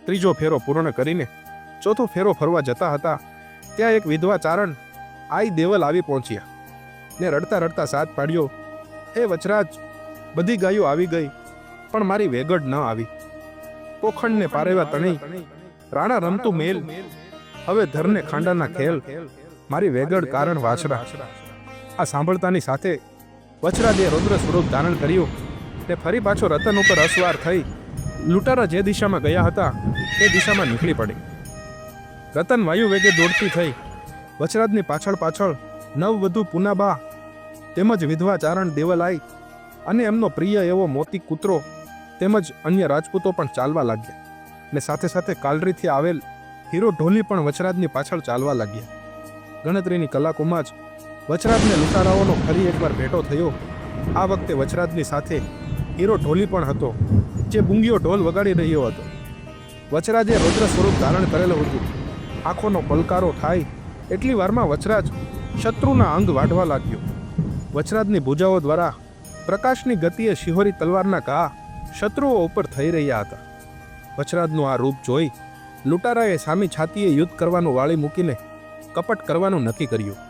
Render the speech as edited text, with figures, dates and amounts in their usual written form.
ત્રીજો ફેરો પૂર્ણ કરીને ચોથો ફેરો ફરવા જતા હતા ત્યાં એક વિધવા ચારણ આઈ દેવલ આવી પહોંચ્યા ને રડતા રડતા સાથ પાડ્યો, હે વચરાજ, બધી ગાયો આવી ગઈ પણ મારી વેગડ ન આવી. પોખંડને પારેવા તણી રાણા રમતું મેલ, હવે ધરને ખાંડાના ખેલ, મારી વેગડ કારણ વાછરા. આ સાંભળતાની સાથે વચરાજે રૌદ્ર સ્વરૂપ ધારણ કર્યું ને ફરી પાછો રતન ઉપર અસવાર થઈ લૂંટારા જે દિશામાં ગયા હતા તે દિશામાં નીકળી પડી. રતન વાયુ વેગે દોડતી થઈ વચરાજની પાછળ પાછળ નવવધુ પૂનાબા તેમજ વિધવા ચારણ દેવલાઈ અને એમનો પ્રિય એવો મોતી કૂતરો તેમજ અન્ય રાજપૂતો પણ ચાલવા લાગ્યા ને સાથે સાથે કાલરીથી આવેલ હીરો ઢોલી પણ વચરાજની પાછળ ચાલવા લાગ્યા. ગણતરીની કલાકોમાં જ વચરાજને લૂંટારાઓનો ફરી એકવાર ભેટો થયો. આ વખતે વચરાજની સાથે હીરો ઢોલી પણ હતો, જે બુંગીઓ ઢોલ વગાડી રહ્યો હતો. વચરાજે રૌદ્ર સ્વરૂપ ધારણ કરેલું હતું. આંખોનો પલકારો થાય એટલી વારમાં વચરાજ શત્રુના અંગ વાઢવા લાગ્યો. વચરાજની ભુજાઓ દ્વારા પ્રકાશની ગતિએ શિહોરી તલવારના ઘા શત્રુઓ ઉપર થઈ રહ્યા હતા. વચરાજનું આ રૂપ જોઈ લૂંટારાએ સામી છાતીએ યુદ્ધ કરવાનું વાળી મૂકીને કપટ કરવાનું નક્કી કર્યું.